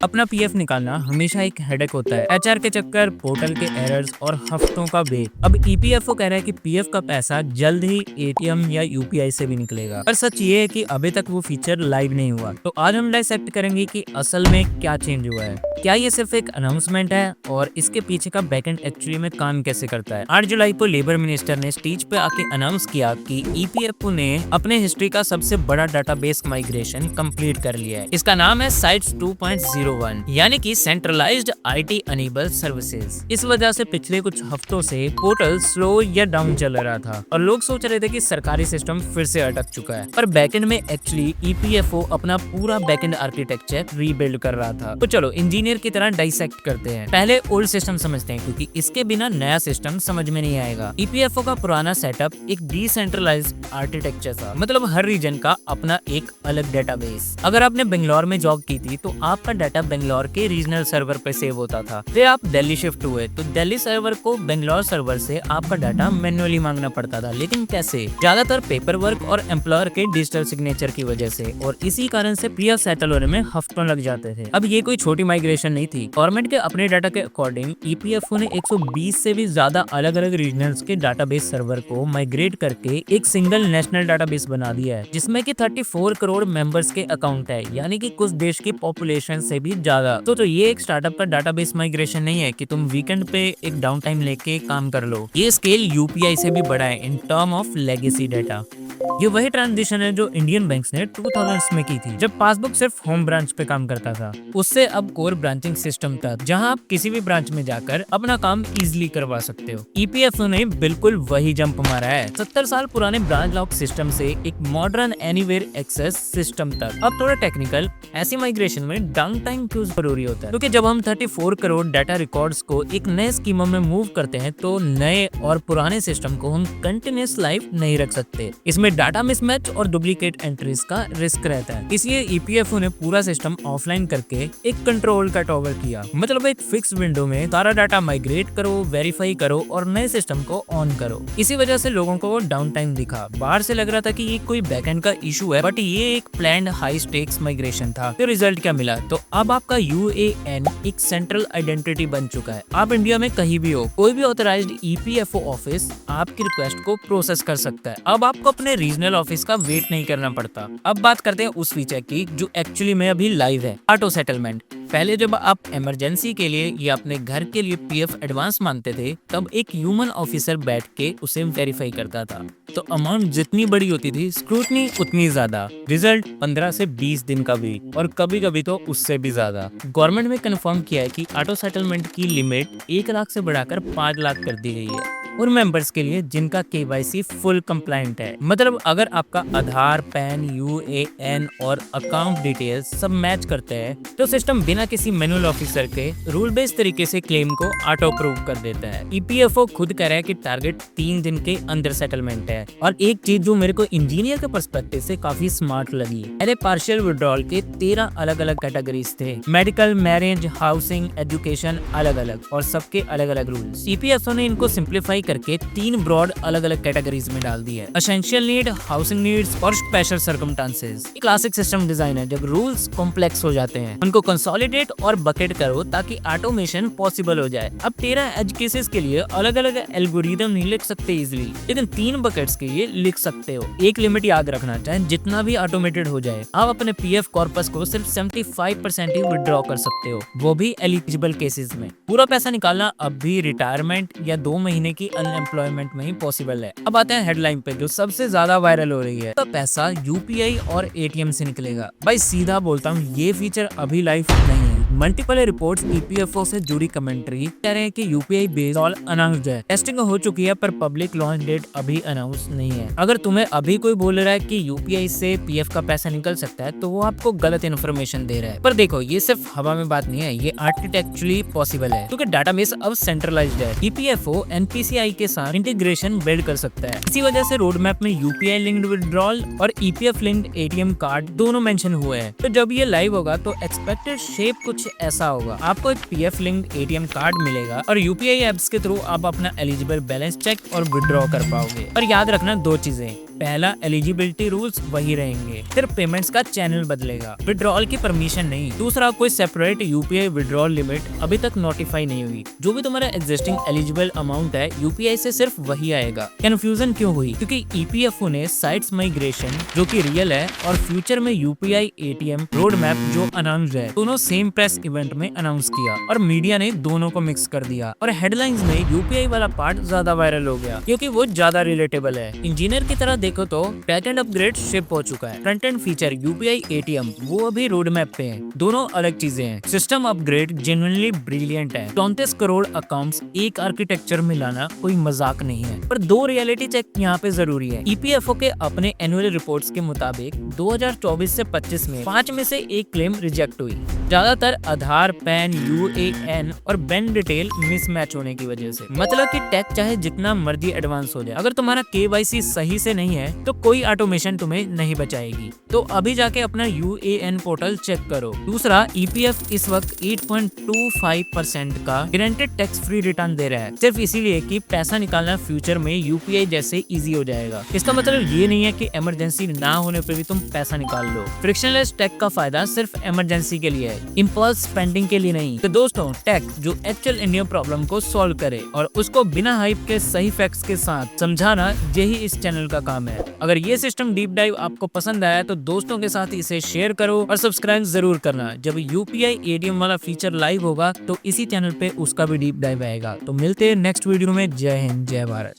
अपना पीएफ निकालना हमेशा एक हेडेक होता है। एचआर के चक्कर, पोर्टल के एरर्स और हफ्तों का वेट। अब ईपीएफओ कह रहा है कि पीएफ का पैसा जल्द ही एटीएम या यूपीआई से भी निकलेगा, पर सच ये है कि अभी तक वो फीचर लाइव नहीं हुआ। तो आज हम डाइसेक्ट करेंगे कि असल में क्या चेंज हुआ है, क्या ये सिर्फ एक अनाउंसमेंट है और इसके पीछे का बैकएंड एक्चुअली में काम कैसे करता है। 8 जुलाई को लेबर मिनिस्टर ने स्टेज पे आके अनाउंस किया कि ईपीएफओ ने अपने हिस्ट्री का सबसे बड़ा डाटाबेस माइग्रेशन कंप्लीट कर लिया है। इसका नाम है साइट्स 2.01, यानी कि सेंट्रलाइज्ड आईटी अनेबल सर्विसेज। इस वजह से पिछले कुछ हफ्तों से पोर्टल स्लो या डाउन चल रहा था और लोग सोच रहे थे कि सरकारी सिस्टम फिर से अटक चुका है, पर बैकएंड में एक्चुअली ईपीएफओ अपना पूरा बैकएंड आर्किटेक्चर रीबिल्ड कर रहा था। तो चलो इंजीनियर की तरह डाइसेक्ट करते हैं। पहले ओल्ड सिस्टम समझते हैं, क्योंकि इसके बिना नया सिस्टम समझ में नहीं आएगा। ईपीएफओ का पुराना सेटअप एक डिसेंट्रलाइज्ड आर्किटेक्चर था, मतलब हर रीजन का अपना एक अलग डेटाबेस। अगर आपने बेंगलोर में जॉब की थी तो आपका डाटा बेंगलोर के रीजनल सर्वर पे सेव होता था। फिर आप दिल्ली शिफ्ट हुए तो दिल्ली सर्वर को बेंगलोर सर्वर से आपका डाटा मैन्युअली मांगना पड़ता था। लेकिन कैसे? ज्यादातर पेपर वर्क और एम्प्लॉयर के डिजिटल सिग्नेचर की वजह से, और इसी कारण से पीएफ सेटल होने में हफ्तों लग जाते थे। अब ये कोई छोटी माइग्रेशन नहीं थी। गवर्नमेंट के अपने डाटा के अकॉर्डिंग ईपीएफओ ने 120 से भी ज्यादा अलग अलग रीजनल्स के डाटाबेस सर्वर को माइग्रेट करके एक सिंगल नेशनल डाटाबेस बना दिया है, जिसमें कि 34 करोड़ मेंबर्स के अकाउंट है, यानी कि कुछ देश की पॉपुलेशन से भी ज्यादा। तो ये एक स्टार्टअप का डाटाबेस माइग्रेशन नहीं है कि तुम वीकेंड पे एक डाउन टाइम लेके काम कर लो। ये स्केल यूपीआई से भी बड़ा है in term of legacy data. ये वही ट्रांजिशन है जो इंडियन बैंक्स ने 2000s में की थी, जब पासबुक सिर्फ होम ब्रांच पे काम करता था। उससे अब कोर ब्रांचिंग सिस्टम तक, जहां आप किसी भी ब्रांच में जाकर अपना काम इजीली करवा सकते हो। ईपीएफओ ने बिल्कुल वही जंप मारा है, 70 साल पुराने ब्रांच लॉक सिस्टम से एक मॉडर्न एनीवेयर एक्सेस सिस्टम तक। अब थोड़ा टेक्निकल, ऐसी माइग्रेशन में डाउन टाइम क्यों जरूरी होता है? क्योंकि जब हम 34 करोड़ डाटा रिकॉर्ड्स को एक नए स्कीमा में मूव करते हैं तो नए और पुराने सिस्टम को हम कंटिन्यूअस लाइफ नहीं रख सकते। इसमें डाटा मिसमैच और डुप्लीकेट एंट्रीज का रिस्क रहता है। इसलिए ईपीएफओ ने पूरा सिस्टम ऑफलाइन करके एक कंट्रोल कट ओवर किया, मतलब एक फिक्स विंडो में सारा डाटा माइग्रेट करो, वेरीफाई करो और नए सिस्टम को ऑन करो। इसी वजह से लोगों को डाउन टाइम दिखा। बाहर से लग रहा था कि ये कोई बैकएंड का इशू है, बट ये एक प्लान्ड हाई स्टेक्स माइग्रेशन था। तो रिजल्ट क्या मिला? तो अब आपका यूएएन एक सेंट्रल आइडेंटिटी बन चुका है। आप इंडिया में कहीं भी हो, कोई भी ऑथराइज्ड ईपीएफओ ऑफिस आपकी रिक्वेस्ट को प्रोसेस कर सकता है। अब आपको अपने रीजनल ऑफिस का वेट नहीं करना पड़ता। अब बात करते हैं उस फीचर की जो एक्चुअली में अभी लाइव है, ऑटो सेटलमेंट। पहले जब आप इमरजेंसी के लिए या अपने घर के लिए पीएफ एडवांस मांगते थे, तब एक ह्यूमन ऑफिसर बैठ के उसे वेरीफाई करता था। तो अमाउंट जितनी बड़ी होती थी, स्क्रूटनी उतनी ज्यादा। रिजल्ट 15 से 20 दिन का भी, और कभी कभी तो उससे भी ज्यादा। गवर्नमेंट ने कंफर्म किया है कि ऑटो सेटलमेंट की लिमिट 1 लाख से बढ़ाकर 5 लाख कर दी गई है, उन मेंबर्स के लिए जिनका केवाईसी फुल कंप्लायंट है। मतलब अगर आपका आधार, पैन, यूएएन और अकाउंट डिटेल्स सब मैच करते हैं तो सिस्टम बिना किसी मैनुअल ऑफिसर के रूल बेस्ड तरीके से क्लेम को ऑटो अप्रूव कर देता है। ईपीएफओ खुद कह रहा है कि टारगेट 3 दिन के अंदर सेटलमेंट है। और एक चीज जो मेरे को इंजीनियर के पर्सपेक्टिव से काफी स्मार्ट लगी, पहले पार्शियल विड्रॉल के 13 अलग अलग कैटेगरीज थे, मेडिकल, मैरिज, हाउसिंग, एजुकेशन, अलग अलग, और सबके अलग अलग रूल्स। ईपीएफओ ने इनको सिंप्लीफाई करके 3 ब्रॉड अलग अलग कैटेगरीज में डाल दी है, एसेंशियल नीड, हाउसिंग नीड्स और special circumstances. Classic system design है, जब रूल्स कॉम्प्लेक्स हो जाते हैं उनको कंसोलिडेट और बकेट करो ताकि ऑटोमेशन पॉसिबल हो जाए। अब 13 एज केसेस के लिए अलग अलग एल्गोरिदम नहीं लिख सकते इजीली, लेकिन 3 बकेट्स के लिए लिख सकते हो। एक लिमिट याद रखना, चाहे जितना भी ऑटोमेटेड हो जाए, आप अपने पीएफ कॉर्पस को सिर्फ 75% ही विड्रॉ कर सकते हो, वो भी एलिजिबल केसेस में। पूरा पैसा निकालना अब भी रिटायरमेंट या 2 महीने की अनएम्प्लॉयमेंट में ही पॉसिबल है। अब आते हैं हेडलाइन पे जो सबसे ज्यादा वायरल हो रही है, तो पैसा यूपीआई और एटीएम से निकलेगा। भाई सीधा बोलता हूँ, ये फीचर अभी लाइव नहीं है। मल्टीपल रिपोर्ट्स ईपीएफओ से जुड़ी कमेंट्री कह रहे हैं कि यूपीआई बेस्ड ऑल अनाउंस्ड है, टेस्टिंग हो चुकी है, पर पब्लिक लॉन्च डेट अभी अनाउंस नहीं है। अगर तुम्हें अभी कोई बोल रहा है कि यूपीआई से पीएफ का पैसा निकल सकता है, तो वो आपको गलत इन्फॉर्मेशन दे रहा है। पर देखो, ये सिर्फ हवा में बात नहीं है, ये आर्किटेक्चुअली पॉसिबल है, क्योंकि डाटाबेस अब सेंट्रलाइज्ड है। ईपीएफओ एनपीसीआई के साथ इंटीग्रेशन बिल्ड कर सकता है। इसी वजह से रोड मैप में यूपीआई लिंक्ड विड्रॉल और ईपीएफ लिंक्ड एटीएम कार्ड दोनों मेंशन हुए हैं। तो जब ये लाइव होगा तो एक्सपेक्टेड शेप कुछ ऐसा होगा। आपको एक पीएफ लिंक्ड एटीएम कार्ड मिलेगा और यूपीआई एप्स के थ्रू आप अपना एलिजिबल बैलेंस चेक और विड्रॉ कर पाओगे। और याद रखना 2 चीजें, पहला एलिजिबिलिटी रूल्स वही रहेंगे, सिर्फ पेमेंट्स का चैनल बदलेगा, विड्रॉल की परमिशन नहीं। दूसरा, कोई सेपरेट यूपीआई विड्रॉल लिमिट अभी तक नोटिफाई नहीं हुई। जो भी तुम्हारा एग्जिस्टिंग एलिजिबल अमाउंट है यूपीआई से सिर्फ वही आएगा। कंफ्यूजन क्यों हुई? क्योंकि ईपीएफओ ने साइट्स माइग्रेशन जो कि रियल है और फ्यूचर में यूपीआई एटीएम रोड मैप जो अनाउंस है, दोनों सेम प्रेस इवेंट में अनाउंस किया और मीडिया ने दोनों को मिक्स कर दिया और हेडलाइंस में यूपीआई वाला पार्ट ज्यादा वायरल हो गया क्योंकि वो ज्यादा रिलेटेबल है। इंजीनियर की तरह देखो तो बैकएंड अपग्रेड शिप हो चुका है, front end feature UPI ATM वो अभी रोड मैप पे है, दोनों अलग चीजें हैं। सिस्टम अपग्रेड जेन्युइनली ब्रिलियंट है। 34 करोड़ अकाउंट्स एक आर्किटेक्चर में लाना कोई मजाक नहीं है, पर दो रियलिटी चेक यहाँ पे जरूरी है। ईपीएफओ के अपने एनुअल रिपोर्ट्स के मुताबिक 2024 से 25 में 5 में से एक क्लेम रिजेक्ट हुई, ज्यादातर आधार, पैन, यूएएन और बैंक डिटेल मिसमैच होने की वजह से। मतलब कि टेक चाहे जितना मर्जी एडवांस हो जाए, अगर तुम्हारा केवाईसी सही से नहीं है तो कोई ऑटोमेशन तुम्हें नहीं बचाएगी। तो अभी जाके अपना यूएएन पोर्टल चेक करो। दूसरा, ईपीएफ इस वक्त 8.25% का गारंटेड टैक्स फ्री रिटर्न दे रहा है, सिर्फ इसीलिए कि पैसा निकालना फ्यूचर में यूपीआई जैसे इजी हो जाएगा। इसका मतलब ये नहीं है कि इमरजेंसी ना होने पर भी तुम पैसा निकाल लो। फ्रिक्शनलेस टेक का फायदा सिर्फ इमरजेंसी के लिए है, इम्पल्स स्पेंडिंग के लिए नहीं। तो दोस्तों, टेक जो एक्चुअल इंडिया प्रॉब्लम को सॉल्व करे और उसको बिना हाइप के सही फैक्ट्स के साथ समझाना, यही इस चैनल का काम है। अगर ये सिस्टम डीप डाइव आपको पसंद आया तो दोस्तों के साथ इसे शेयर करो और सब्सक्राइब जरूर करना। जब यूपीआई एटीएम वाला फीचर लाइव होगा तो इसी चैनल पे उसका भी डीप डाइव आएगा। तो मिलते हैं नेक्स्ट वीडियो में। जय हिंद, जय भारत।